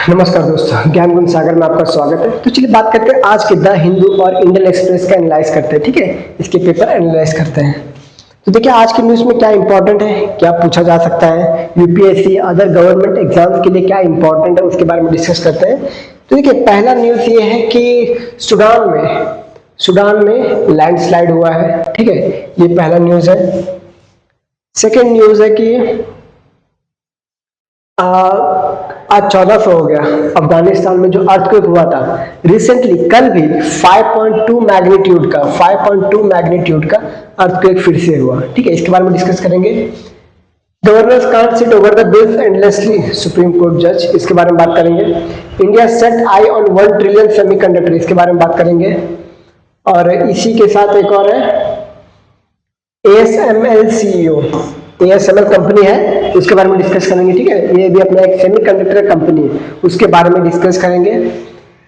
नमस्कार दोस्तों, ज्ञान गुण सागर में आपका स्वागत है। तो चलिए बात करते हैं आज के द हिंदू और इंडियन एक्सप्रेस का एनालाइज करते हैं। ठीक है, इसके पेपर एनालाइज करते हैं। तो देखिए आज की न्यूज़ में क्या इंपॉर्टेंट है, क्या पूछा जा सकता है, यूपीएससी अदर गवर्नमेंट एग्जाम्स के लिए क्या इंपॉर्टेंट है, उसके बारे में डिस्कस करते हैं। तो देखिए पहला न्यूज़ ये है कि सूडान में लैंडस्लाइड हुआ है। ठीक है, ये पहला न्यूज़ है। सेकेंड न्यूज़ है कि आज 1400 हो गया अफगानिस्तान में जो अर्थक्वेक हुआ था रिसेंटली, कल भी 5.2 मैग्नीट्यूड का अर्थक्वेक फिर से हुआ। ठीक है, इसके बारे में डिस्कस करेंगे। Governors can't sit over the bills endlessly, supreme court जज, इसके बारे में बात करेंगे। India set eye on 1 trillion semiconductor, इसके बारे में बात करेंगे। और इसी के साथ एक और है ASML CEO, ASML कंपनी है, उसके बारे में डिस्कस करेंगे। ठीक है, ये भी अपना एक सेमीकंडक्टर कंपनी है, उसके बारे में डिस्कस करेंगे।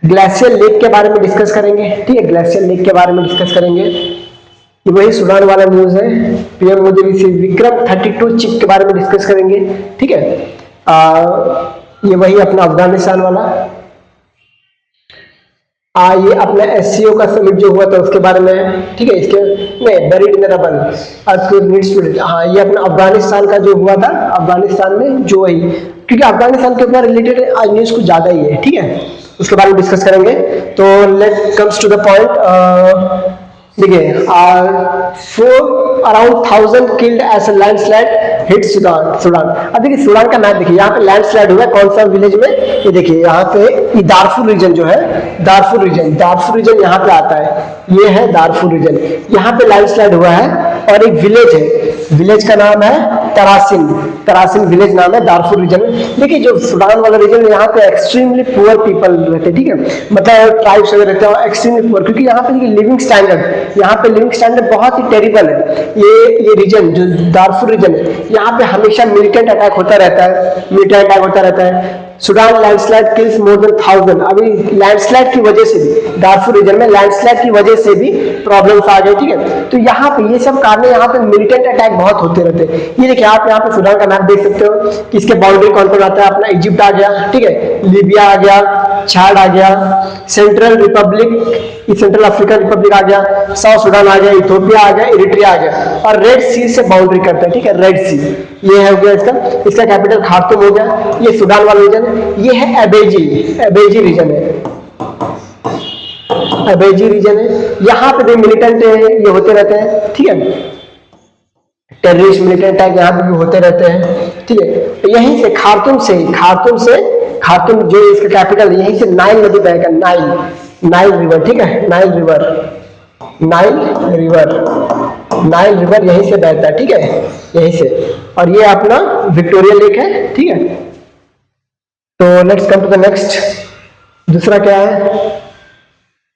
ग्लेशियर लेक के बारे में डिस्कस करेंगे। ठीक है, ग्लेशियर लेक के बारे में डिस्कस करेंगे। ये वही सूडान वाला न्यूज़ है। PM Modi receive Vikram 32 chip के बारे में डिस्कस करेंगे। ठीक है, ये वही अपना अफगानिस्तान वाला। ये अपना SCO का समिट जो हुआ था उसके बारे में। ठीक है, इसके में buried in rubble earthquake needs to, ये अपना अफगानिस्तान का जो हुआ था, अफगानिस्तान में जो वही, क्योंकि अफगानिस्तान के ऊपर रिलेटेड न्यूज़ कुछ ज़्यादा ही है। ठीक है, उसके बारे में डिस्कस करेंगे। तो let comes to the point. देखिए around 1000 killed as a landslide hit Sudan. अब देखिए सूडान का मैप देखिए, यहाँ पे लैंडस्लाइड हुआ है कौन सा विलेज में, ये देखिए यहाँ पे ये दारफुर रीजन जो है, दारफुर रीजन यहाँ पे आता है। ये है दारफुर रीजन, यहाँ पे लैंडस्लाइड हुआ है। और एक विलेज है, विलेज का नाम है तरासिन विलेज नाम है दारफुर रीजन में। देखिए जो सूडान वाला रीजन है यहाँ पे एक्सट्रीमली पुअर पीपल रहते हैं। ठीक है, मतलब ट्राइब्स वगैरह रहते हैं एक्सट्रीमली पुअर, क्योंकि यहाँ पे लिविंग स्टैंडर्ड बहुत ही टेरिबल है। ये रीजन जो दारफुर रीजन है, यहाँ पे हमेशा मिलिटेंट अटैक होता रहता है। Sudan landslide kills more than 1000। अभी लैंडस्लाइड की वजह से भी दारफुर रीजन में लैंडस्लाइड की वजह से भी प्रॉब्लम्स आ गए। ठीक है, तो यहाँ पे ये सब कारण, यहाँ पे मिलिटेंट अटैक बहुत होते रहते हैं। ये देखिए आप यहाँ पे सूडान का मैप देख सकते हो कि इसके बाउंड्री कौन कौन आता है। अपना इजिप्ट आ गया, ठीक है, लीबिया आ गया, छाड़ आ गया, सेंट्रल अफ्रीकन रिपब्लिक आ गया, साउथ सूडान आ गया, इथियोपिया आ गया, इरिट्रिया आ गया, और रेड सी से बाउंड्री करता है। ठीक है, रेड सी ये है हो गया इसका कैपिटल खार्तूम हो गया। ये सूडान वाला रीजन, ये है अबेजी रीजन है। यहाँ पे भी मिलिटेंट ये होते रहते हैं। ठीक है, टेररिस्ट मिलिटेंट अटैक यहाँ पे भी होते रहते हैं। ठीक है, तो यहीं से खार्तूम जो इसका कैपिटल है, यहीं से नाइल नदी बहेगा, नाइल रिवर। ठीक है, नाइल रिवर यहीं से बहता है। ठीक है, यहीं से। और ये अपना विक्टोरिया लेक है। ठीक है, तो let's come to the next. दूसरा क्या है,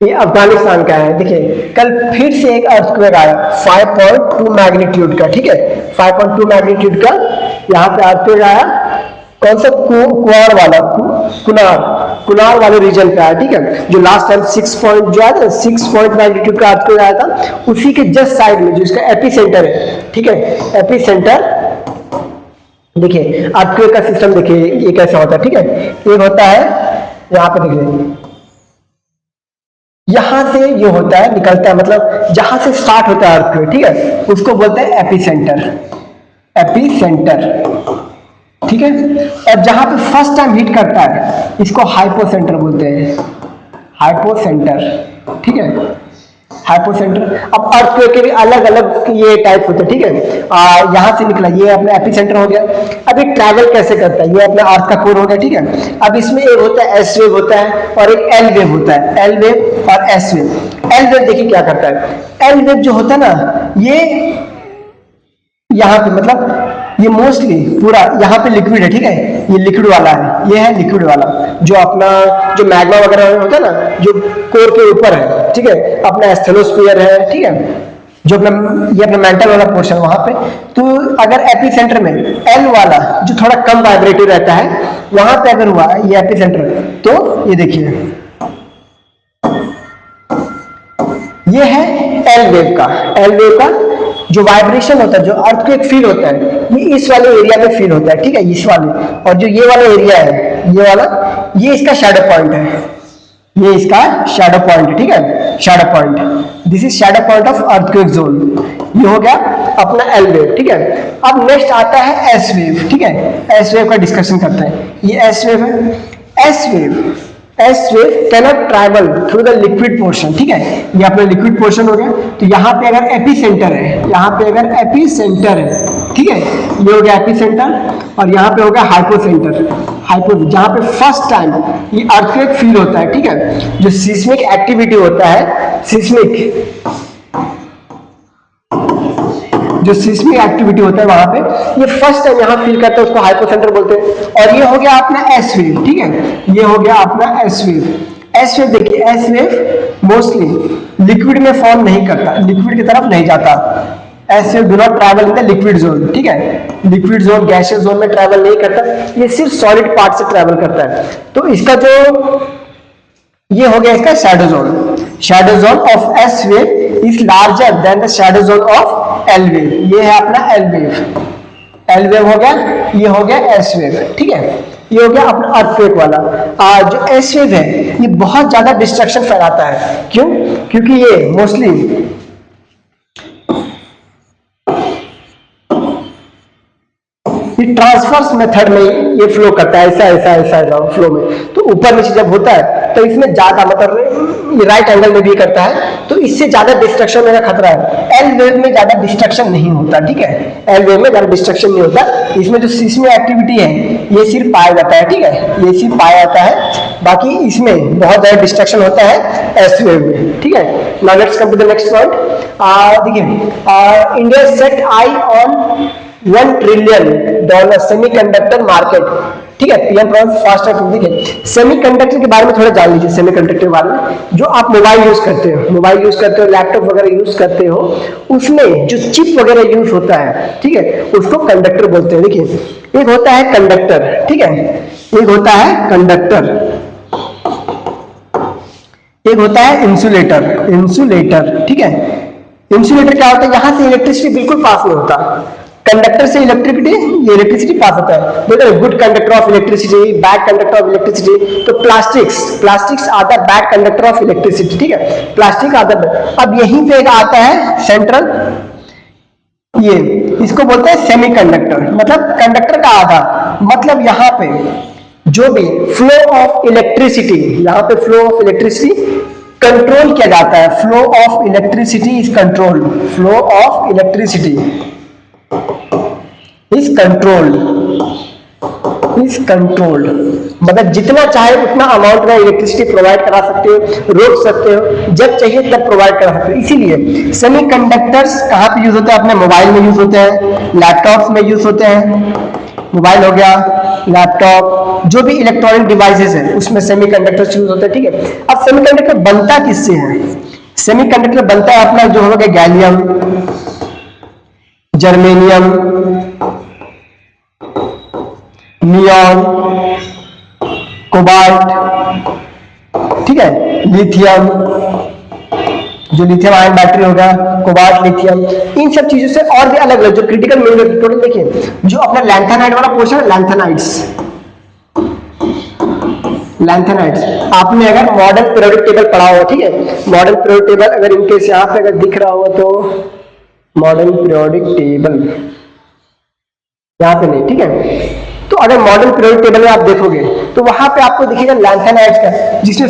ये अफगानिस्तान का है। देखिए कल फिर से एक अर्थक्वेक आया 5.2 मैग्नीट्यूड का। ठीक है, 5.2 मैग्नीट्यूड का यहाँ पे अर्थक्वेक आया। कौन सा, कुनार वाले रीजन पे आया। ठीक है, जो लास्ट टाइम 6 पॉइंट मैग्नीट्यूड का अर्थक्वेक आया था, उसी के जस्ट साइड में जो इसका एपिसेंटर है। ठीक है, एपिसेंटर देखिए अर्थक्वेक का सिस्टम देखिए ये कैसा होता है। ठीक है, एक होता है यहाँ पे देखिए, यहां से ये होता है, निकलता है, मतलब जहां से स्टार्ट होता है अर्थक्वेक। ठीक है, उसको बोलते हैं एपिसेंटर। ठीक है, और जहां पे फर्स्ट टाइम हिट करता है इसको हाइपोसेंटर बोलते हैं, ठीक है, हाइपोसेंटर। अब अर्थक्वेक के भी अलग अलग ये टाइप होते हैं। ठीक है, यहां से निकला, ये अपना एपिसेंटर हो गया। अब ये ट्रैवल कैसे करता है, ये अपना अर्थ का कोर हो गया। ठीक है, अब इसमें एक होता है एस वेव होता है और एक एल वेव होता है, एल वेव और एस वेव। एल वेव देखिए क्या करता है, एल वेव जो होता है ना, ये यहाँ पे मतलब ये मोस्टली पूरा यहाँ पे लिक्विड है। ठीक है, ये लिक्विड वाला है, ये है लिक्विड वाला, जो अपना जो मैग्मा वगैरह होता है ना, जो कोर के ऊपर है। ठीक है, अपना स्टेनोस्फीयर है। ठीक है, जो ये अपना मेंटल वाला पोर्शन वहां पे। तो अगर एपिसेंटर में एल वाला जो थोड़ा कम वाइब्रेटिव रहता है, वहां पे अगर हुआ ये एपिसेंटर, तो ये देखिए ये है एल वेव का जो वाइब्रेशन होता है, जो अर्थक्वेक फील होता है, ये इस वाले एरिया में फील होता है। ठीक है, इस वाले, और जो ये वाला एरिया है, ये इसका शैडो पॉइंट है, ये इसका शैडो पॉइंट है, ठीक है, shadow point, this is shadow point of earthquake zone. ये हो गया अपना एल वेव, ठीक है। अब नेक्स्ट आता है एस वेव, ठीक है, एस वेव का डिस्कशन करते हैं। ये एस वेव है, S wave, S wave cannot travel through the liquid portion, ठीक है, ये अपना लिक्विड पोर्शन हो गया। तो यहाँ पे अगर एपीसेंटर है, यहाँ पे अगर एपीसेंटर है, ठीक है, ये हो गया एपीसेंटर, और यहाँ पे हो गया हाइपोसेंटर, हाइपो, जहाँ पे फर्स्ट टाइम ये अर्थक्वेक फील होता है, ठीक है, जो सिस्मिक एक्टिविटी होता है, सिस्मिक, जो सिस्मिक एक्टिविटी होता है वहां पे ये फर्स्ट टाइम यहाँ फील करता है, उसको हाइपोसेंटर बोलते हैं। और ये हो गया अपना एस वेव, ठीक है, ये हो गया अपना एस वेव। एस वेव देखिए, एस वेव मोस्टली लिक्विड में फॉर्म नहीं करता, लिक्विड की तरफ नहीं जाता। S wave do not travel in the liquid zone, ठीक है, लिक्विड जोन, गैसियस जोन में ट्रैवल नहीं करता, ये सिर्फ सॉलिड पार्ट से ट्रैवल करता है। तो इसका जो ये हो गया इसका shadow zone, shadow zone of S wave is larger than the shadow zone of L wave. ये है अपना एल वेव, एल वेव हो गया, ये हो गया एस वेव, ठीक है, ये हो गया अपना अर्थक्वेक वाला। जो एस वेव है ये बहुत ज्यादा डिस्ट्रक्शन फैलाता है, क्यों? क्योंकि ये मोस्टली ये ट्रांसफर्स मेथड में ये फ्लो करता है, ऐसा ऐसा ऐसा ऐसा फ्लो में। तो ऊपर नीचे जब होता है तो इसमें ज्यादा मतलब ये राइट एंगल में भी करता है, तो इससे ज्यादा डिस्ट्रक्शन होने का खतरा है। एल वेव में ज्यादा डिस्ट्रक्शन नहीं होता, ठीक है, एल वेव में ज्यादा डिस्ट्रक्शन नहीं होता। इसमें जो सिस्मिक एक्टिविटी है ये सिर्फ पाया जाता है, ठीक है, ये सिर्फ पाया जाता है, बाकी इसमें बहुत ज्यादा डिस्ट्रक्शन होता है एस वेव में, ठीक है। Now let's come to the next point. देखिए, India set eye on $1 trillion semiconductor market, ठीक है, पीएम फास्ट ट्रैक। देखिए सेमीकंडक्टर के बारे में थोड़ा जान लीजिए, सेमीकंडक्टर के बारे में। जो आप मोबाइल यूज करते हो, मोबाइल यूज करते हो, लैपटॉप वगैरह यूज करते हो, उसमें जो चिप वगैरह यूज होता है, ठीक है, उसको कंडक्टर बोलते हैं। देखिए एक होता है कंडक्टर, ठीक है, एक होता है कंडक्टर, एक होता है इंसुलेटर, इंसुलेटर, ठीक है। इंसुलेटर क्या होता है, यहां से इलेक्ट्रिसिटी बिल्कुल पास नहीं होता, कंडक्टर से इलेक्ट्रिसिटी पास होता है। देखो good conductor of electricity, bad conductor of electricity. तो plastics are the bad conductor of electricity, ठीक है, प्लास्टिक आर द। अब यहीं पे एक आता है सेंट्रल, ये इसको बोलते हैं सेमीकंडक्टर, मतलब कंडक्टर का आधा, मतलब यहाँ पे जो भी फ्लो ऑफ इलेक्ट्रिसिटी, यहाँ पे फ्लो ऑफ इलेक्ट्रिसिटी कंट्रोल किया जाता है। Flow of electricity is controlled, flow of electricity is controlled, is controlled, मतलब जितना चाहे उतना अमाउंट में इलेक्ट्रिसिटी प्रोवाइड करा सकते हो, रोक सकते हो, जब चाहिए तब प्रोवाइड करा सकते हो। इसीलिए सेमीकंडक्टर्स कहाँ पे यूज होते हैं, अपने मोबाइल में यूज होते हैं, लैपटॉप्स में यूज होते हैं, मोबाइल हो गया, लैपटॉप, जो भी इलेक्ट्रॉनिक डिवाइसेस है उसमें सेमीकंडक्टर्स यूज होते हैं, ठीक है। अब सेमीकंडक्टर बनता किससे है? सेमीकंडक्टर बनता है अपना जो होगा गैलियम, जर्मेनियम, नियॉन, कोबाल्ट, ठीक है, लिथियम, जो लिथियम आयन बैटरी होगा, कोबाल्ट, लिथियम, इन सब चीजों से और भी अलग अलग जो क्रिटिकल मिनरल, टोटल देखिए जो अपना लैंथेनाइड वाला पोर्शन है, लैंथेनाइड्स आपने अगर मॉडर्न पीरियोडिक टेबल पढ़ा हो, ठीक है, मॉडर्न पीरियोडिक टेबल अगर इनकेस यहाँ पे अगर दिख रहा हो तो मॉडर्न पीरियोडिक टेबल यहाँ पे नहीं, ठीक है। तो अगर मॉडर्न पीरियोडिक टेबल में आप देखोगे तो वहां पे आपको दिखेगा लैंथेनाइड्स का, जिसमें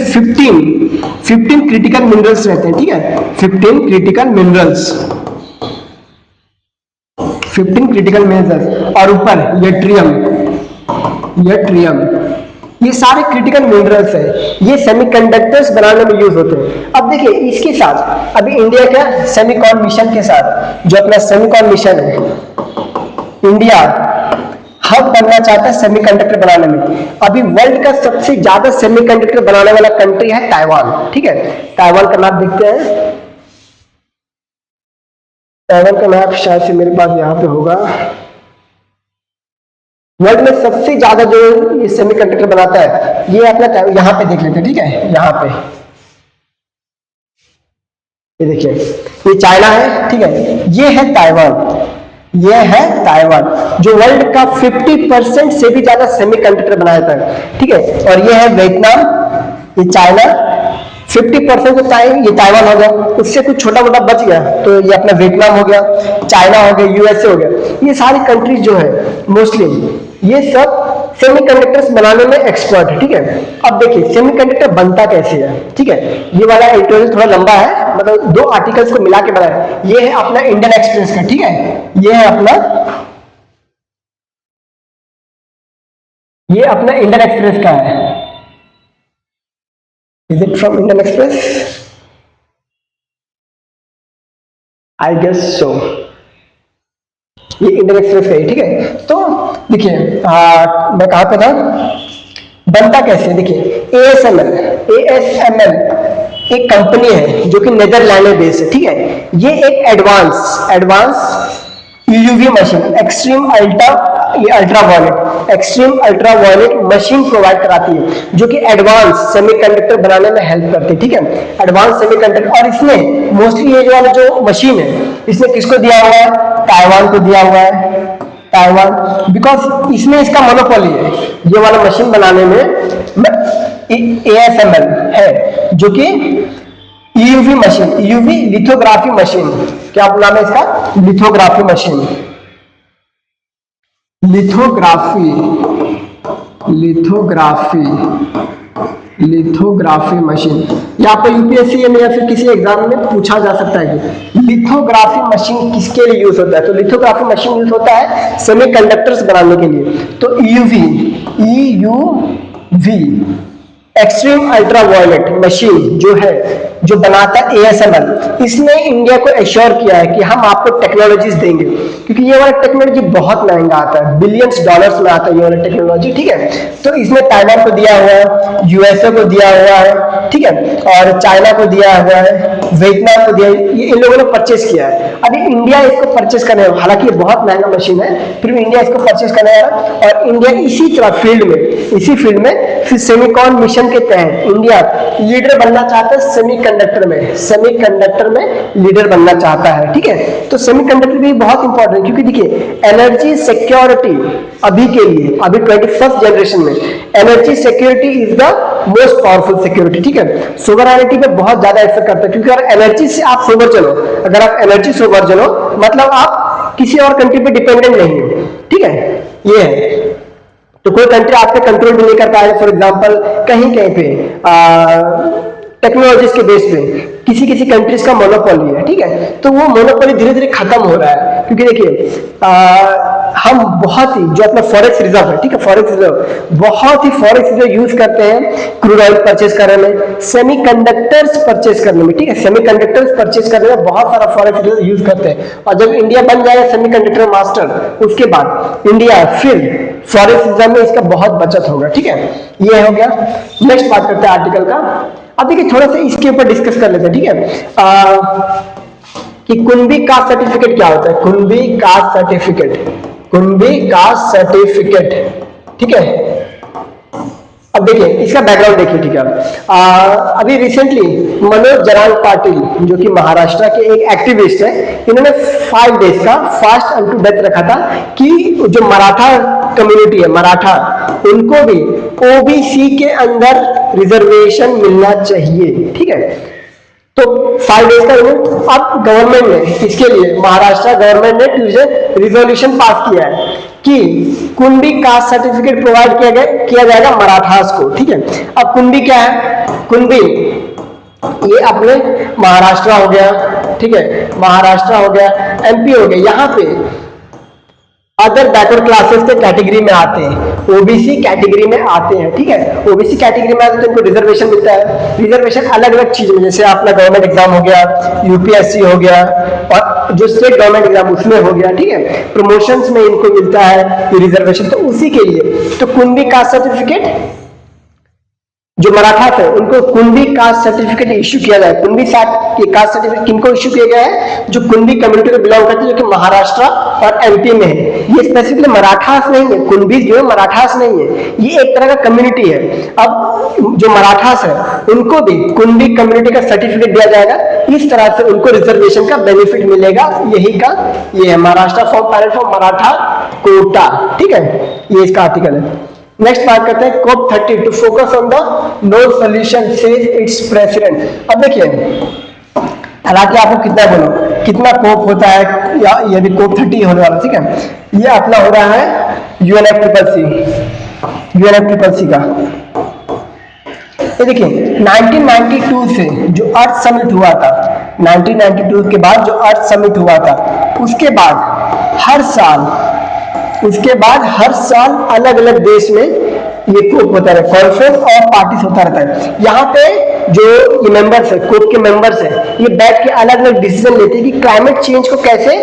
15 क्रिटिकल मिनरल्स रहते हैं, ठीक है, 15 क्रिटिकल मिनरल्स, 15 क्रिटिकल मिनरल्स, और ऊपर यट्रियम, ये सारे क्रिटिकल मिनरल्स हैं, ये सेमीकंडक्टर्स बनाने में यूज होते हैं। अब देखिए इसके साथ अभी इंडिया का सेमीकॉन मिशन के साथ, जो अपना सेमीकॉन मिशन है, इंडिया हब बनना चाहता है सेमीकंडक्टर बनाने में। अभी वर्ल्ड का सबसे ज्यादा सेमीकंडक्टर बनाने वाला कंट्री है ताइवान, ठीक है। ताइवान का मैप देखते हैं, ताइवान का मैप शायद से मेरे पास यहाँ पे होगा। वर्ल्ड में सबसे ज्यादा जो ये सेमीकंडक्टर बनाता है ये अपना यहाँ पे देख लेते हैं, ठीक है, यहाँ पे ये देखिए, ये चाइना है, ठीक है, ये है ताइवान। ये है ताइवान, जो वर्ल्ड का 50% से भी ज्यादा सेमीकंडक्टर बनाता है, ठीक है। और ये है वियतनाम, ये चाइना, 50% जो ये ताइवान हो गया, उससे कुछ छोटा मोटा बच गया तो ये अपना वियतनाम हो गया, चाइना हो गया, यूएसए हो गया। ये सारी कंट्रीज जो है मोस्टली ये सब सेमीकंडक्टर्स बनाने में एक्सपर्ट है, ठीक है। अब देखिए सेमीकंडक्टर बनता कैसे है, ठीक है। ये वाला एडिटोरियल थोड़ा लंबा है, मतलब 2 आर्टिकल्स को मिला के बनाया है। ये है अपना इंडियन एक्सप्रेस का, ठीक है। ये है अपना, ये अपना इंडियन एक्सप्रेस का है। Is it from Indian Express? I guess so. ये इंडियन एक्सप्रेस का है, ठीक है। तो देखिए मैं कहाँ पे था, बनता कैसे, देखिए ASML एक कंपनी है जो कि नेदरलैंड में बेस्ड है, ठीक है। ये एक advance UV machine, extreme ultraviolet machine provide कराती है, जो कि एडवांस सेमीकंडक्टर बनाने में हेल्प करती है, ठीक है। एडवांस सेमीकंडक्टर, और इसमें मोस्टली ये जो वाला जो मशीन है, इसमें किसको दिया हुआ है, ताइवान को दिया हुआ है, ताइवान, बिकॉज इसमें इसका मोनोपोली है ये वाला मशीन बनाने में। ASML है जो कि UV machine, UV lithography machine, क्या नाम है इसका, लिथोग्राफी मशीन, लिथोग्राफी मशीन। यहाँ पर यूपीएससी में या फिर किसी एग्जाम में पूछा जा सकता है कि लिथोग्राफी मशीन किसके लिए यूज होता है, तो लिथोग्राफी मशीन यूज होता है सेमीकंडक्टर्स बनाने के लिए। तो EUV एक्सट्रीम अल्ट्रावायलेट मशीन जो है, जो बनाता है ASML, इसने इंडिया को एश्योर किया है कि हम आपको टेक्नोलॉजीज देंगे, क्योंकि ये वाला टेक्नोलॉजी बहुत महंगा आता है, बिलियंस डॉलर्स में आता है ये वाला टेक्नोलॉजी, ठीक है। तो इसने ताइवान को दिया हुआ है, यूएसए को दिया हुआ है, ठीक है, और चाइना को दिया हुआ है, वियतनाम को दिया, ये इन लोगों ने परचेस किया है। अभी इंडिया इसको परचेस करने, हालांकि ये बहुत महंगा मशीन है, फिर भी इंडिया इसको परचेस करने आ रहा है। और इंडिया इसी तरह इसी फील्ड में फिर सेमीकॉन मिशन के तहत इंडिया लीडर बनना चाहता है सेमीकंडक्टर में लीडर बनना चाहता है, ठीक है। तो सेमीकंडक्टर भी बहुत इंपॉर्टेंट है, क्योंकि देखिए एनर्जी सिक्योरिटी अभी के लिए, अभी 21st जनरेशन में energy security is the most powerful security, ठीक है। सोवरेनिटी पे बहुत ज्यादा इफेक्ट करता है, क्योंकि अगर एनर्जी से आप सोवर चलो, अगर आप एनर्जी सोवर चलो, मतलब आप किसी और कंट्री पे डिपेंडेंट नहीं हो, ठीक है। ये है, तो कोई कंट्री आप पे कंट्रोल भी नहीं कर पाएगा। फॉर एग्जांपल कहीं पे टेक्नोलॉजीज के बेस पे किसी कंट्रीज का मोनोपोली है, ठीक है। तो वो मोनोपोली धीरे धीरे खत्म हो रहा है, क्योंकि देखिए हम बहुत ही जो अपना फॉरेक्स रिजर्व है, ठीक है, फॉरेक्स रिजर्व, बहुत ही फॉरेक्स रिजर्व यूज करते हैं क्रूड ऑयल परचेज करने में, सेमीकंडक्टर्स परचेज करने में, ठीक है। सेमीकंडक्टर्स परचेज करने में बहुत सारा फॉरेक्स रिजर्व यूज करते हैं। और जब इंडिया बन जाएगा सेमीकंडक्टर मास्टर, उसके बाद इंडिया फिर फॉरेक्स रिजर्व में इसका बहुत बचत होगा, ठीक है। ये हो गया। नेक्स्ट बात करते हैं आर्टिकल का। अब देखिए थोड़ा सा इसके ऊपर डिस्कस कर लेते हैं, ठीक है, कि कुंभी कास्ट सर्टिफिकेट क्या होता है। कुंभी कास्ट सर्टिफिकेट, ठीक है। अब देखिए इसका बैकग्राउंड देखिए, ठीक है। अभी रिसेंटली मनोज जरांग पाटिल, जो कि महाराष्ट्र के एक एक्टिविस्ट है, इन्होंने 5 डेज का फास्ट अनटू डेथ रखा था कि जो मराठा कम्युनिटी है, मराठा, उनको भी ओबीसी के अंदर रिजर्वेशन मिलना चाहिए, ठीक है। तो 5 डेज का अब गवर्नमेंट ने इसके लिए, महाराष्ट्र गवर्नमेंट ने ट्यूजडे रिजोल्यूशन पास किया है कि कुंभी कास्ट सर्टिफिकेट प्रोवाइड किया जाएगा मराठास को, ठीक है। अब कुंभी क्या है, कुंभी ये अपने महाराष्ट्र हो गया, ठीक है, महाराष्ट्र हो गया, एमपी हो गया, यहाँ पे अदर बैकवर्ड क्लासेस के कैटेगरी में आते हैं, ओबीसी कैटेगरी में आते हैं, ठीक है। ओबीसी कैटेगरी में आते हैं तो इनको रिजर्वेशन मिलता है। रिजर्वेशन अलग अलग चीज में, जैसे अपना गवर्नमेंट एग्जाम हो गया, यूपीएससी हो गया, और जो स्टेट गवर्नमेंट एग्जाम उसमें हो गया, ठीक है। प्रमोशंस में इनको मिलता है रिजर्वेशन, तो उसी के लिए तो कुंभी कास्ट सर्टिफिकेट जो मराठास है उनको कुणबी कास्ट सर्टिफिकेट इश्यू किया गया है। कुणबी कास्ट सर्टिफिकेट किनको इश्यू किया गया है? जो कुणबी कम्युनिटी को बिलोंग करती है, जो कि महाराष्ट्र और एमपी में है। ये स्पेसिफिकली मराठास नहीं है, कुणबी जो है मराठास नहीं है, ये एक तरह का कम्युनिटी है। अब जो मराठास है उनको भी कुणबी कम्युनिटी का सर्टिफिकेट दिया जाएगा, इस तरह से उनको रिजर्वेशन का बेनिफिट मिलेगा। यही का ये है Maharashtra for panel for Maratha quota, ठीक है, ये इसका आर्टिकल है। नेक्स्ट बात करते हैं COP30 to focus on the no solution says its president. अब देखिए, हालांकि आपको कितना बोलो कितना कोप होता है, या ये भी COP30 होने वाला, ठीक है। ये अपना हो रहा है UNFCCC का। ये देखिए 1992 से जो अर्थ समिट हुआ था, 1992 के बाद जो अर्थ समिट हुआ था, उसके बाद हर साल अलग अलग देश में ये कोप होता है, कॉन्फ्रेंस और पार्टीज होता रहता है। यहाँ पे जो ये मेंबर्स है, कोप के मेंबर्स है, ये बैठ के अलग अलग डिसीजन लेते हैं कि क्लाइमेट चेंज को कैसे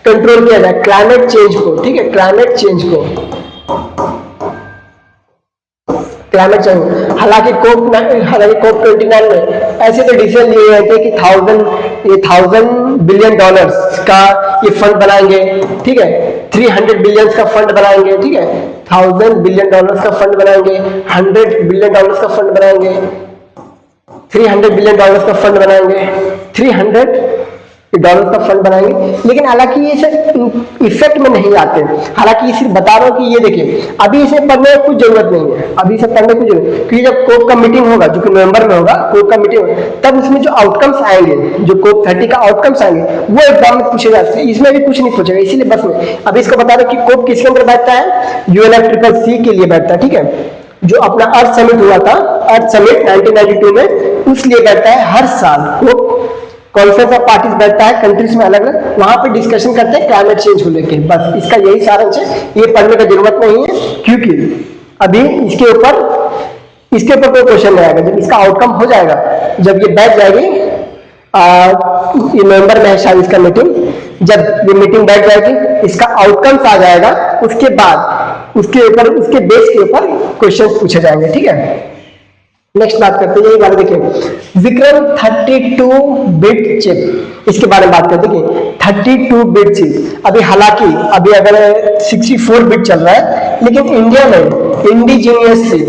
कंट्रोल किया जाए, क्लाइमेट चेंज को, ठीक है, क्लाइमेट चेंज। हालांकि COP 29 में ऐसे तो डिसीजन लिए गए थे कि $1000 बिलियन का ये फंड बनाएंगे, ठीक है, 300 बिलियन का फंड बनाएंगे, ठीक है, $1000 बिलियन का फंड बनाएंगे, $100 बिलियन का फंड बनाएंगे, $300 बिलियन का फंड बनाएंगे, $300 का फंड बनाएंगे। लेकिन हालांकि ये सब इफेक्ट में नहीं आते। हालांकि ये सिर्फ बता रहा हूं कि ये देखिए, अभी इसे पढ़ने की कुछ जरूरत नहीं है, अभी इसे पढ़ने की कुछ जरूरत, क्योंकि जब कोप का मीटिंग होगा, जो कि नवंबर में होगा, कोप का मीटिंग होगा, तब उसमें जो आउटकम्स आएंगे, जो COP30 का आउटकम्स आएंगे, वो एग्जाम में पूछे जाते हैं। इसमें भी कुछ नहीं पूछेगा, इसीलिए बस में अभी इसको बता दो कि कोप किसके अंदर बैठता है, UNFCCC के लिए बैठता है, ठीक है। जो अपना अर्थ समिट हुआ था, अर्थ समिट 1992 में, उसलिए बैठता है हर साल। कॉन्फ्रेंस ऑफ पार्टीज बैठता है कंट्रीज में अलग अलग, वहां पे डिस्कशन करते हैं क्लाइमेट चेंज को लेके। बस इसका यही सारांश है, ये पढ़ने का जरूरत नहीं है, क्योंकि अभी इसके ऊपर कोई क्वेश्चन नहीं आएगा। जब इसका आउटकम हो जाएगा, जब ये बैठ जाएगी, ये नवंबर में है शायद इसका मीटिंग, जब ये मीटिंग बैठ जाएगी, इसका आउटकम्स आ जाएगा, उसके बाद उसके बेस के ऊपर क्वेश्चन पूछे जाएंगे, ठीक है। नेक्स्ट बात करते हैं, यही बात देखिए, विक्रम 32 बिट चिप, इसके बारे में बात करते हैं। 32 बिट चिप, हालांकि अगर 64 बिट चल रहा है, लेकिन इंडिया में इंडिजीनियसली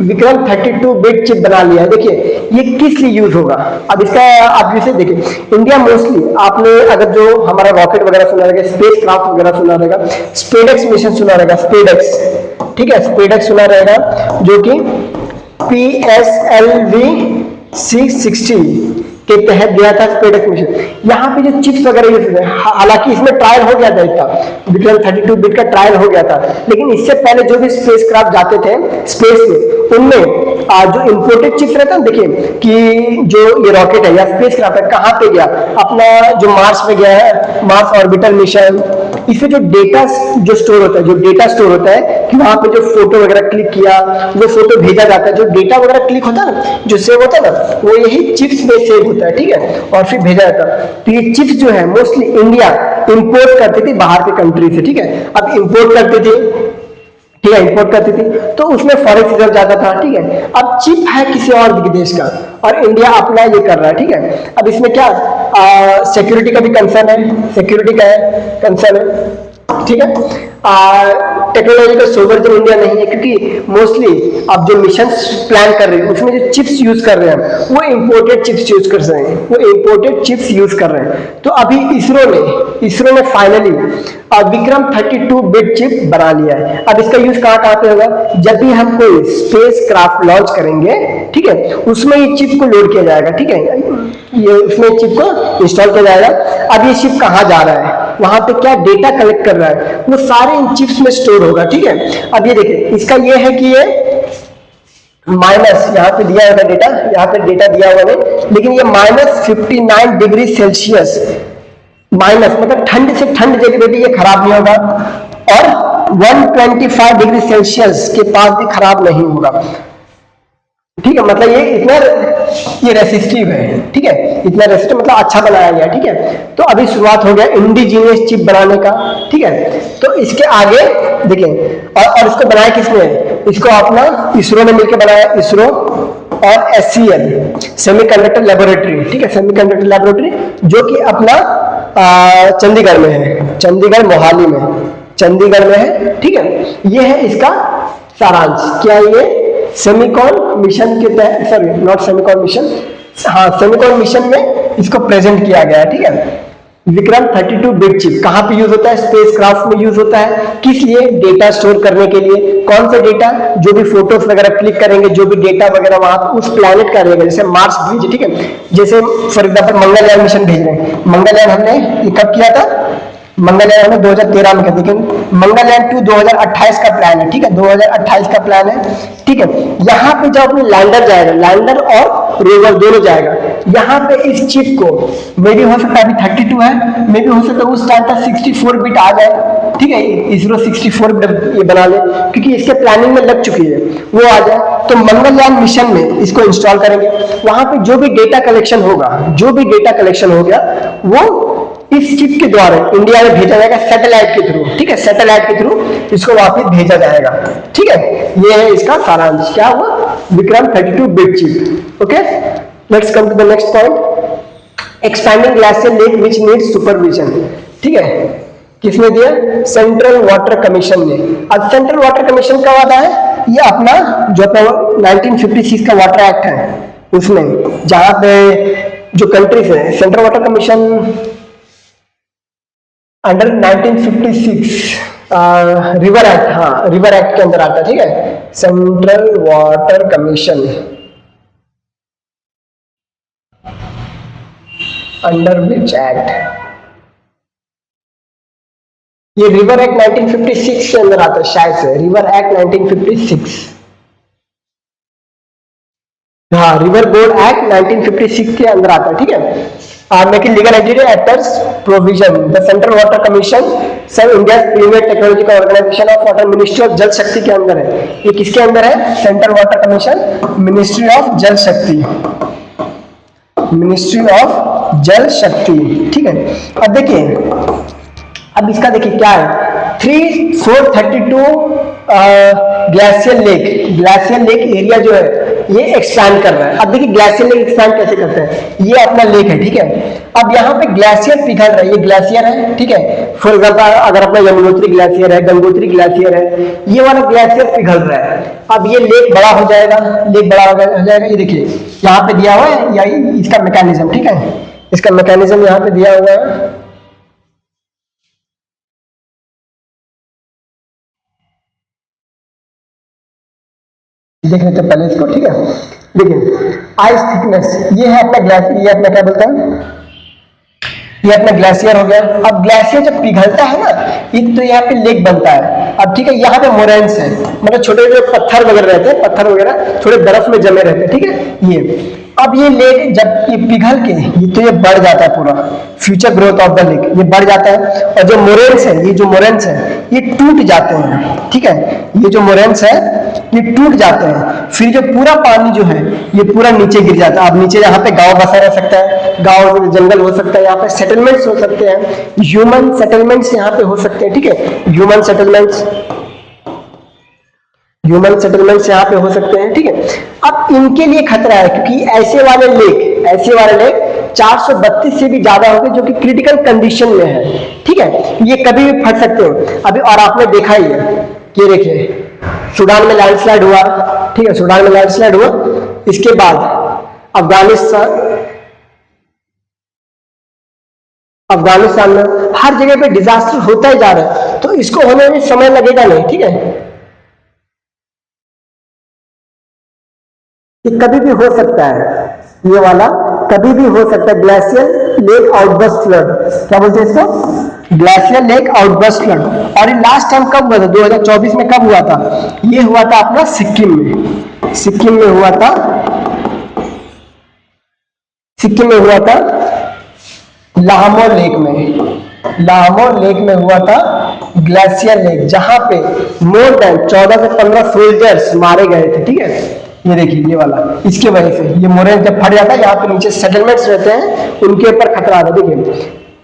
विक्रम 32 बिट चिप बना लिया है। देखिए ये किस लिए यूज होगा, अब इसका आप जैसे देखिए, इंडिया मोस्टली आपने अगर जो हमारा रॉकेट वगैरह सुना रहेगा, स्पेस क्राफ्ट वगैरह सुना रहेगा, स्पेडेक्स मिशन सुना रहेगा, स्पेडेक्स, ठीक है, स्पेडेक्स सुना रहेगा, जो कि PSLV 660 के तहत दिया था स्पेडेक्स मिशन। यहाँ पे जो चिप्स वगैरह यूज होते हैं, हालांकि इसमें ट्रायल हो गया था, इसका विक्रम 32 बिट का ट्रायल हो गया था, लेकिन इससे पहले जो भी स्पेस क्राफ्ट जाते थे स्पेस में, उनमें जो इंपोर्टेड चिप्स रहता है, देखिए कि जो ये रॉकेट है या स्पेस क्राफ्ट है, कहाँ पे गया, अपना जो मार्स पे गया है, मार्स ऑर्बिटल मिशन, इसमें जो डेटा जो स्टोर होता है, कि वहां पे जो फोटो वगैरह क्लिक किया, वो फोटो भेजा जाता है, जो डेटा वगैरह क्लिक होता है ना, जो सेव होता है ना, वो यही चिप्स में सेव होता है, ठीक है, और फिर भेजा जाता है। तो ये चिप्स जो है मोस्टली इंडिया इंपोर्ट करती थी बाहर के कंट्री से, ठीक है, अब इंपोर्ट करती थी, ठीक है, इंपोर्ट करती थी, तो उसमें फॉरेक्स रिजर्व जाता था, ठीक है। अब चिप है किसी और देश का और इंडिया अपना ये कर रहा है, ठीक है। अब इसमें क्या सिक्योरिटी का भी कंसर्न है, सिक्योरिटी का कंसर्न है, ठीक है। टेक्नोलॉजिकल सोवरेन इंडिया नहीं है, क्योंकि मोस्टली आप जो मिशन प्लान कर रहे हैं उसमें जो चिप्स यूज कर रहे हैं वो इंपोर्टेड चिप्स यूज कर रहे हैं, तो अभी इसरो ने फाइनली विक्रम 32 बिट चिप बना लिया है। अब इसका यूज कहाँ पे होगा, जब भी हम कोई स्पेस क्राफ्ट लॉन्च करेंगे, ठीक है, उसमें ये चिप को लोड किया जाएगा, ठीक है, ये उसमें चिप को इंस्टॉल किया जाएगा। अब ये चिप कहाँ जा रहा है, वहां पे क्या डेटा कलेक्ट कर रहा है, वो सारे इन चिप्स में स्टोर होगा, ठीक है। अब ये देखिए, इसका ये है कि ये माइनस, यहाँ पे दिया हुआ डेटा, यहाँ पे डेटा दिया हुआ है, लेकिन ये -59 डिग्री सेल्सियस, माइनस मतलब ठंड से ठंड जगह पे ये खराब नहीं होगा, और 125 डिग्री सेल्सियस के पास भी खराब नहीं होगा, ठीक है। मतलब ये इतना ये रेसिस्टिव है, ठीक है, इतना रेसिस्टिव मतलब अच्छा बनाया गया, ठीक है। तो अभी शुरुआत हो गया इंडिजीनियस चिप बनाने का, ठीक है। तो इसके आगे देखिए, और इसको बनाया किसने, इसको अपना इसरो ने मिलकर बनाया, इसरो और SCL सेमीकंडक्टर लेबोरेटरी, ठीक है, सेमीकंडक्टर लेबोरेटरी जो कि अपना चंडीगढ़ में है, चंडीगढ़ मोहाली में, चंडीगढ़ में है, ठीक है। ये है इसका सारांश। क्या ये सेमीकॉन मिशन के तहत, सॉरी नॉट सेमीकॉन मिशन, हाँ सेमीकॉन मिशन में इसको प्रेजेंट किया गया है, ठीक है। विक्रम 32 बिट चिप कहां पे यूज होता है? स्पेसक्राफ्ट में यूज होता है। किस लिए? डेटा स्टोर करने के लिए। कौन सा डेटा? जो भी फोटोज वगैरह क्लिक करेंगे, जो भी डेटा वगैरह वहां पे उस प्लैनेट का रहेगा, जैसे मार्स भेज, ठीक है, जैसे फॉर एग्जांपल मंगलयान मिशन भेज रहे हैं, मंगलयान हमने ये कब किया था? मंगलयान हमने 2013 में किया, लेकिन मंगलयान 2 2028 का प्लान है, ठीक है, 2028 का प्लान है, ठीक है। यहाँ पे जब अपने लैंडर जाएगा, लैंडर और रोवर दोनों जाएगा, यहाँ पे इस चिप को मे भी हो सकता है, अभी 32 है, मे भी हो सकता है उस टाइम पर 64 बिट आ जाए, ठीक है, इसरो 64 बिट ये बना ले, क्योंकि इसके प्लानिंग में लग चुकी है, वो आ जाए तो मंगलयान मिशन में इसको इंस्टॉल करेंगे। वहां पे जो भी डेटा कलेक्शन होगा, जो भी डेटा कलेक्शन हो गया, वो इस चिप के द्वारा इंडिया में भेजा जाएगा सैटेलाइट के थ्रू, ठीक है, सैटेलाइट के थ्रू इसको वापस भेजा जाएगा, ठीक है। ये है इसका सारांश। क्या हुआ? Vikram 32 bit chip. Okay, let's come to the next point. Expanding glacier lake which needs supervision, ठीक है, किसने दिया? सेंट्रल वाटर कमीशन ने। अब सेंट्रल वाटर कमीशन कब आता है? ये अपना जो 1956 का वाटर एक्ट है उसमें, जहां पे जो कंट्रीज है, central water commission under 1956 river act, हाँ रिवर एक्ट के अंदर आता है, ठीक है, central water commission under which act? ये रिवर एक्ट 1956 के अंदर आता है शायद से, रिवर एक्ट 1956, हाँ रिवर बोर्ड एक्ट 1956 के अंदर आता है, ठीक है। Making legal entity actors provision, the central water commission सब India premier technological organisation of water, ministry of Jal Shakti के अंदर है। ये किसके अंदर है? Central water commission, ministry of Jal Shakti, ministry of Jal शक्ति, ठीक है। अब देखिए, अब इसका देखिए क्या है, 432 ग्लेशियर लेक एरिया जो है ये एक्सपैंड कर रहा है। अब देखिए ग्लेशियर लेक एक्सपैंड कैसे करते हैं, ये अपना लेक है, ठीक है। अब यहाँ पे ग्लेशियर पिघल रहा है, ये ग्लेशियर है, ठीक है। फॉर एग्जाम्पल अगर अपना यमुनोत्री ग्लेशियर है, गंगोत्री ग्लेशियर है, ये वाला ग्लेशियर पिघल रहा है। अब ये लेक बड़ा हो जाएगा, लेक बड़ा हो जाएगा, ये देखिए यहाँ पे दिया हुआ है, या इसका मैकेनिज्म, ठीक है, इसका मैकेनिज्म यहाँ पे दिया हुआ है। देख लेते पहले इसको, ठीक है। देखिए आइस थिकनेस, ये है अपना ग्लेशियर, ये अपना क्या बोलता है, ये अपना ग्लेशियर हो गया। अब ग्लेशियर जब पिघलता है ना, एक तो यहाँ पे लेक बनता है। अब ठीक है, यहाँ पे मोरेंस है, मतलब छोटे छोटे पत्थर वगैरह रहते हैं, पत्थर वगैरह थोड़े बर्फ में जमे रहते हैं, ठीक है। ये अब ये लेक जब ये पिघल के ये बढ़ जाता है, पूरा future growth of the lake ये बढ़ जाता है, और जो मोरेंस है, ये जो मोरेंस है ये टूट जाते हैं, ठीक है, ये जो मोरेंस है ये टूट जाते हैं। फिर जो पूरा पानी जो है ये पूरा नीचे गिर जाता है। अब नीचे यहाँ पे गांव बसा रह सकता है, गांव जंगल हो सकता है, यहाँ पे सेटलमेंट्स हो सकते हैं, ह्यूमन सेटलमेंट्स यहाँ पे हो सकते हैं, ठीक है, ह्यूमन सेटलमेंट्स यहाँ पे हो सकते हैं, ठीक है। अब इनके लिए खतरा है, क्योंकि ऐसे वाले लेक 432 से भी ज्यादा होंगे, जो कि क्रिटिकल कंडीशन में है, ठीक है, ये कभी भी फट सकते हैं अभी। और आपने देखा ही है कि देखिए सूडान में लैंडस्लाइड हुआ, ठीक है, सूडान में लैंडस्लाइड हुआ, इसके बाद अफगानिस्तान में हर जगह पे डिजास्टर होता ही जा रहा है, तो इसको होने में समय लगेगा नहीं, ठीक है, ये कभी भी हो सकता है, ये वाला कभी भी हो सकता है। ग्लेशियर लेक आउटबर्स्ट फ्लड, क्या बोलते हैं इसको? Glacier lake outburst flood. और ये लास्ट टाइम कब हुआ था? 2024 में कब हुआ था? ये हुआ था अपना सिक्किम में, सिक्किम में हुआ था लाहमोर लेक में हुआ था ग्लेशियर लेक, जहां पे मोर देन 14 से 15 सोल्जर्स मारे गए थे, ठीक है। ये देखिए ये वाला, इसके वजह से ये मोरेन जब फट जाता है, यहाँ पे नीचे सेटलमेंट्स रहते हैं, उनके ऊपर खतरा आता है। देखिए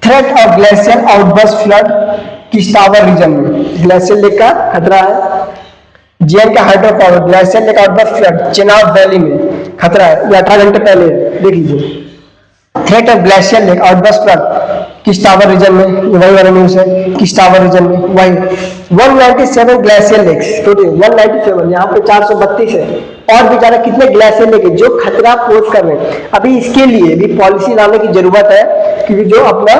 threat of glacier outburst flood किस टावर रीजन में, ग्लेशियर लेक का खतरा है जीएम का hydro power, glacier lake outburst flood Chenab valley में खतरा है, ये 18 घंटे पहले देख लीजिए। Threat of glacier lake outburst flood किस टावर रीजन में, ये वही वाला न्यूज है, किस टावर रीजन में, वही 197 ग्लेशियर लेक्स, टोटल 197, यहाँ पे 432 है, और बेचारा कितने ग्लेशियर लेक जो खतरा पोज कर रहे हैं। अभी इसके लिए भी पॉलिसी लाने की जरूरत है, क्योंकि जो अपना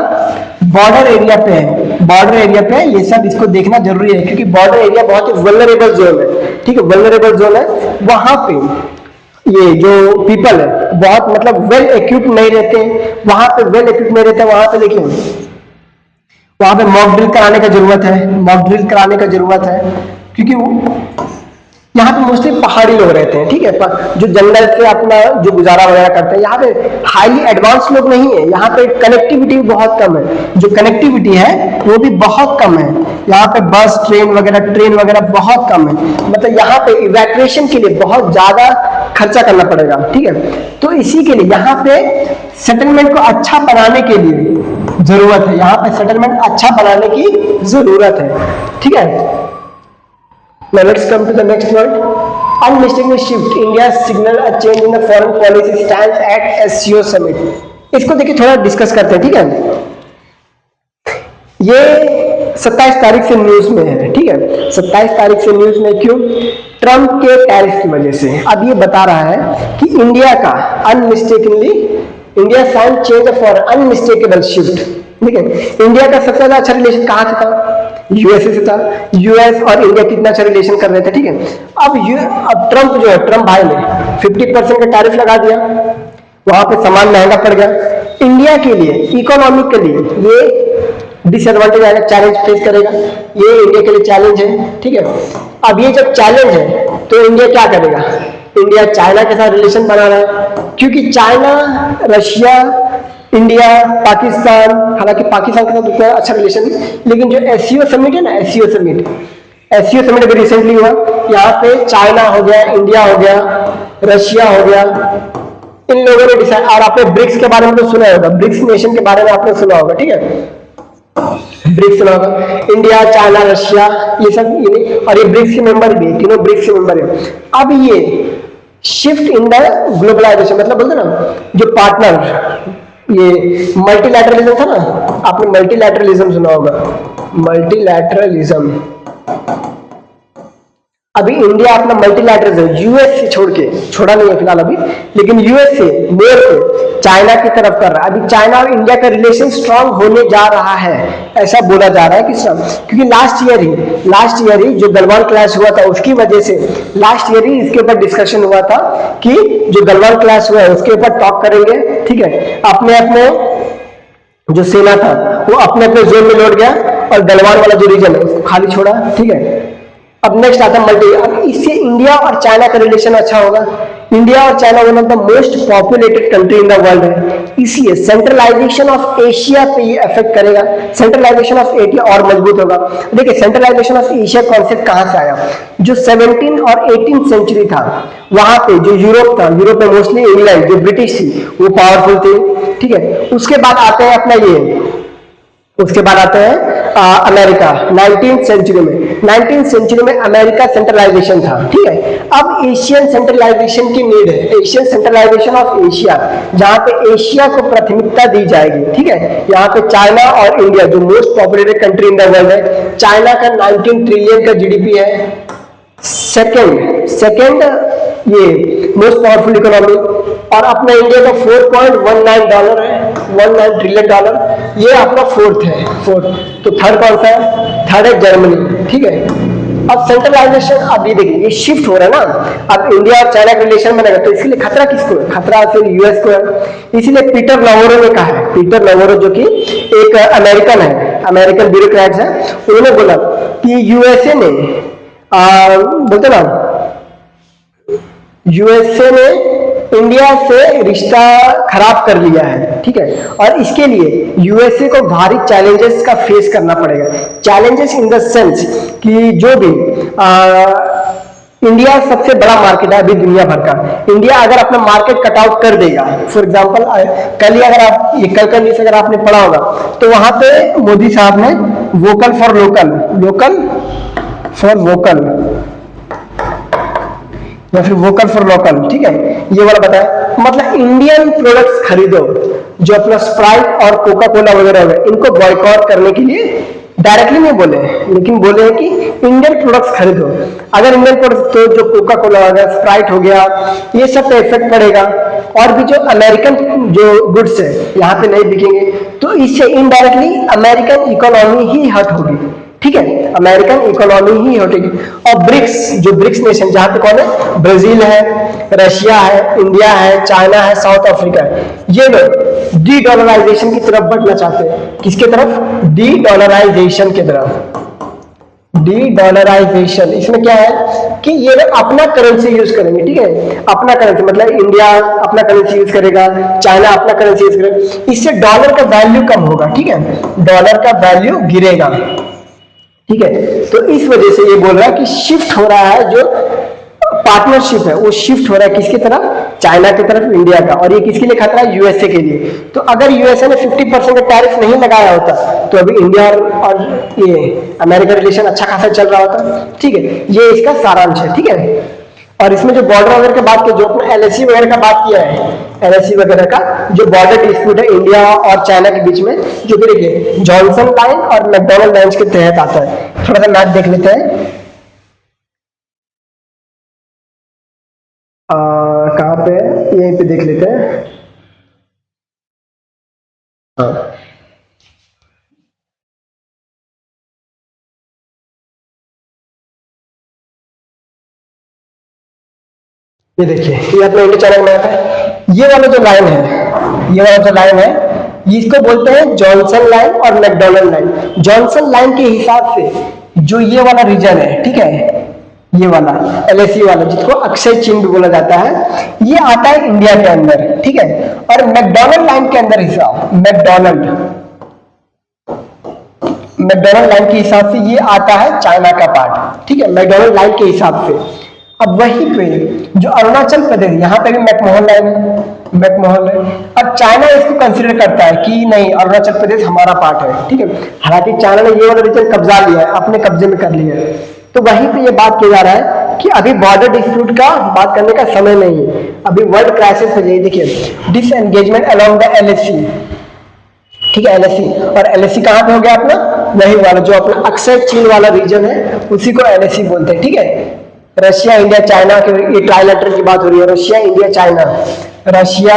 बॉर्डर एरिया पे है, बॉर्डर एरिया पे ये सब इसको देखना जरूरी है, क्योंकि बॉर्डर एरिया बहुत ही वल्नरेबल जोन है, ठीक है, वल्नरेबल जोन है। वहां पे ये जो पीपल है बहुत मतलब वेल इक्विप्ड नहीं रहते हैं, वहां पे वेल इक्विप्ड नहीं रहते हैं, वहां पे देखिए वहां पे मॉक ड्रिल कराने का जरूरत है, मॉक ड्रिल कराने का जरूरत है, क्योंकि वो यहाँ पे मोस्टली पहाड़ी लोग रहते हैं, ठीक है, जो जंगल से अपना जो गुजारा वगैरह करते हैं। यहाँ पे हाईली एडवांस लोग नहीं है, यहाँ पे कनेक्टिविटी बहुत कम है, जो कनेक्टिविटी है वो भी बहुत कम है, यहाँ पे बस ट्रेन वगैरह बहुत कम है, मतलब यहाँ पे इवैक्यूएशन के लिए बहुत ज्यादा खर्चा करना पड़ेगा, ठीक है। तो इसी के लिए यहाँ पे सेटलमेंट को अच्छा बनाने के लिए जरूरत है, यहाँ पे सेटलमेंट अच्छा बनाने की जरूरत है, ठीक है। Now let's come to the next word. Unmistakable shift. India signal a change in the foreign policy stance at SCO summit. इसको देखिए थोड़ा डिस्कस करते हैं, ठीक है। ये 27 तारीख से न्यूज में है, ठीक है, 27 तारीख से न्यूज में, क्यों? ट्रम्प के टैरिफ की वजह से। अब ये बता रहा है कि इंडिया का unmistakably India sign change for unmistakable shift, ठीक है। इंडिया का सबसे ज्यादा अच्छा रिलेशन कहाँ से था? यूएसए से था। यूएस और इंडिया कितना अच्छा रिलेशन कर रहे थे, ठीक है। अब ट्रम्प जो है, ट्रम्प भाई ने 50% का टैरिफ लगा दिया, वहां पे सामान महंगा पड़ गया। इंडिया के लिए इकोनॉमिकली ये डिसएडवांटेज आएगा, चैलेंज फेस करेगा, ये इंडिया के लिए चैलेंज है, ठीक है। अब ये जब चैलेंज है तो इंडिया क्या करेगा? इंडिया चाइना के साथ रिलेशन बना रहा है, क्योंकि चाइना, रशिया, इंडिया, पाकिस्तान, हालांकि पाकिस्तान के साथ उतना अच्छा रिलेशन नहीं, लेकिन जो एससीओ समिट है ना, एससीओ समिट अभी रिसेंटली हुआ, यहाँ पे चाइना हो गया, इंडिया हो गया, रशिया हो गया, इन लोगों ने डिसाइड। और आपने ब्रिक्स के बारे में तो सुना होगा, ब्रिक्स नेशन के बारे में आपने सुना होगा, ठीक है, ब्रिक्स सुना होगा, इंडिया, चाइना, रशिया, ये सब, और ये ब्रिक्स के मेंबर भी, तीनों ब्रिक्स के मेंबर है। अब ये शिफ्ट इन द ग्लोबलाइजेशन, मतलब बोलते ना जो पार्टनर, ये मल्टीलैटरलिज्म था ना, आपने मल्टीलैटरलिज्म सुना होगा, मल्टीलैटरलिज्म। अभी इंडिया अपना मल्टीलैटरलिज्म यूएस से छोड़ा नहीं है फिलहाल अभी, लेकिन यूएस से मोर से चाइना की तरफ कर रहा है। अभी चाइना और इंडिया का रिलेशन स्ट्रांग होने जा रहा है, ऐसा बोला जा रहा है, किस तरह? क्योंकि लास्ट ईयर ही जो गलवान क्लैश हुआ था, उसकी वजह से लास्ट ईयर ही इसके ऊपर डिस्कशन हुआ था कि जो गलवान क्लैश हुआ है उसके ऊपर टॉक करेंगे, ठीक है। अपने अपने जो सेना था वो अपने अपने जोन में लौट गया, और गलवान वाला जो रीजन है उसको खाली छोड़ा, ठीक है। अब नेक्स्ट आता है मल्टी। अब इससे इंडिया और चाइना का रिलेशन अच्छा होगा। इंडिया और China one of the most populated country in the world है, इसलिए सेंट्रलाइजेशन ऑफ एशिया पे ये इफेक्ट करेगा, सेंट्रलाइजेशन ऑफ एशिया और मजबूत होगा। देखिए सेंट्रलाइजेशन ऑफ एशिया कॉन्सेप्ट कहां से आया? जो 17 और 18 सेंचुरी था, वहां पे जो यूरोप था, यूरोप में मोस्टली इंग्लैंड जो ब्रिटिश थी वो पावरफुल थी, ठीक है। उसके बाद आते हैं अपना ये, उसके बाद आते हैं अमेरिका। 19th सेंचुरी में अमेरिका सेंट्रलाइजेशन था, ठीक है। अब एशियन सेंट्रलाइजेशन की नीड है, एशियन सेंट्रलाइजेशन ऑफ एशिया, जहां पे एशिया को प्राथमिकता दी जाएगी, ठीक है। यहाँ पे चाइना और इंडिया जो most populated country in the world है, चाइना का 19 ट्रिलियन का जीडीपी है, सेकेंड ये मोस्ट पावरफुल इकोनॉमी, और अपना इंडिया का $4.19 है, $19 ट्रिलियन, ये आपका फोर्थ है। तो थर्ड कौन सा है? थर्ड है जर्मनी, ठीक है। अब सेंट्रलाइजेशन, अब ये देखिए ये शिफ्ट हो रहा है ना, अब इंडिया और चाइना का रिलेशन बनेगा, तो इसके लिए खतरा किसको है? खतरा फिर यूएस को है। इसीलिए पीटर नावारो ने कहा है, पीटर नावारो जो कि एक अमेरिकन है, अमेरिकन ब्यूरोक्रेट है, उन्होंने बोला कि यूएसए ने बोलते ना, यूएसए ने इंडिया से रिश्ता खराब कर लिया है, ठीक है। और इसके लिए यूएसए को भारी चैलेंजेस का फेस करना पड़ेगा। चैलेंजेस इन द सेंस कि जो भी इंडिया सबसे बड़ा मार्केट है अभी दुनिया भर का। इंडिया अगर अपना मार्केट कट आउट कर देगा, फॉर एग्जांपल कल ही अगर आप ये कल न्यूज़ अगर आपने पढ़ा होगा, तो वहां पे मोदी साहब ने vocal for local, local for vocal, या फिर वोकल फॉर लोकल, ठीक है, ये वाला बताया। मतलब इंडियन प्रोडक्ट्स खरीदो, जो अपना स्प्राइट और कोका कोला वगैरह है इनको बॉयकॉट करने के लिए डायरेक्टली नहीं बोले, लेकिन बोले हैं कि इंडियन प्रोडक्ट्स खरीदो। अगर इंडियन प्रोडक्ट्स तो जो कोका कोला हो गया, स्प्राइट हो गया, ये सब पे इफेक्ट पड़ेगा, और भी जो अमेरिकन जो गुड्स है यहाँ पे नहीं बिकेंगे, तो इससे इनडायरेक्टली अमेरिकन इकोनॉमी ही हर्ट होगी, ठीक है, अमेरिकन इकोनॉमी ही हटेगी। और ब्रिक्स, जो ब्रिक्स नेशन जहां पे कौन है, ब्राजील है, रशिया है, इंडिया है, चाइना है, साउथ अफ्रीका है, ये लोग डी डॉलराइजेशन की तरफ बढ़ना चाहते हैं। किसके तरफ? डी डॉलराइजेशन की तरफ। डी डॉलराइजेशन, इसमें क्या है कि ये लोग अपना करेंसी यूज करेंगे, ठीक है, अपना करेंसी, मतलब इंडिया अपना करेंसी यूज करेगा, चाइना अपना करेंसी यूज करेगा, इससे डॉलर का वैल्यू कम होगा, ठीक है, डॉलर का वैल्यू गिरेगा, ठीक है। तो इस वजह से ये बोल रहा है कि शिफ्ट हो रहा है, जो पार्टनरशिप है वो शिफ्ट हो रहा है किसकी तरफ? चाइना की तरफ, इंडिया का। और ये किसके लिए खतरा है? यूएसए के लिए। तो अगर यूएसए ने 50% का टैरिफ नहीं लगाया होता तो अभी इंडिया और ये अमेरिका रिलेशन अच्छा खासा चल रहा होता, ठीक है। ये इसका सारांश है, ठीक है। और इसमें जो बॉर्डर वगैरह की बात की, जो अपना एलएसी वगैरह का बात किया है, एलएसी वगैरह का जो बॉर्डर डिस्प्यूट है इंडिया और चाइना के बीच में, जो कि देखिए जॉनसन लाइन और मैकडोनल्ड लाइन के तहत आता है। थोड़ा सा मैप देख लेते हैं, कहाँ पे? यहीं पे देख लेते हैं। हाँ, ये देखिए, ये अपना इंडिया चाइना मैप है। ये वाला जो लाइन है, ये वाला जो लाइन है, इसको बोलते हैं जॉनसन लाइन और मैकडोनल्ड लाइन। जॉनसन लाइन के हिसाब से जो ये वाला रीजन है, ठीक है, ये वाला एलएसी वाला जिसको अक्षय चिन्ह बोला जाता है, ये आता है इंडिया के अंदर, ठीक है। और मैकडोनल्ड लाइन के अंदर हिसाब, मैकडोनल्ड लाइन के हिसाब से ये आता है चाइना का पार्ट, ठीक है, मैकडोनल्ड लाइन के हिसाब से। अब वहीं पे जो अरुणाचल प्रदेश, यहाँ पे भी मैकमोहन लाइन है, मैकमोहन लाइन। अब चाइना इसको कंसिडर करता है कि नहीं, अरुणाचल प्रदेश हमारा पार्ट है, ठीक है। हालांकि चाइना ने ये वाला रीजन कब्जा लिया है, अपने कब्जे में कर लिया है। तो वहीं पे ये बात किया जा रहा है कि अभी बॉर्डर डिस्प्यूट का बात करने का समय नहीं है, अभी वर्ल्ड क्राइसिस हो जाए। देखिए डिसएंगेजमेंट अलोंग द एलएसी, ठीक है, एलएसी। और एलएसी कहाँ पे हो गया अपना? वही वाला जो अपना अक्षय चिन्ह वाला रीजन है, उसी को एलएसी बोलते हैं, ठीक है। रशिया, इंडिया, चाइना के ये ट्राइलेटरल की बात हो रही है, Russia, India, China, Russia,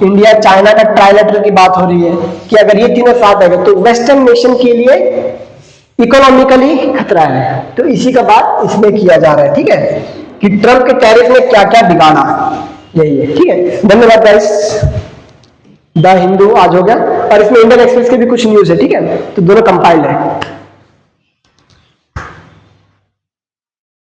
India, China का ट्राइलेटरल की बात हो रही है कि अगर ये तीनों साथ आ गए तो वेस्टर्न नेशन के लिए इकोनॉमिकली खतरा है। तो इसी का बात इसमें किया जा रहा है, ठीक है, कि ट्रंप के टैरिफ ने क्या क्या बिगाड़ा, यही है, ठीक है। धन्यवाद गाइस। द हिंदू आज हो गया, और इसमें इंडियन एक्सप्रेस के भी कुछ न्यूज है, ठीक है, तो दोनों कंपाइल्ड है।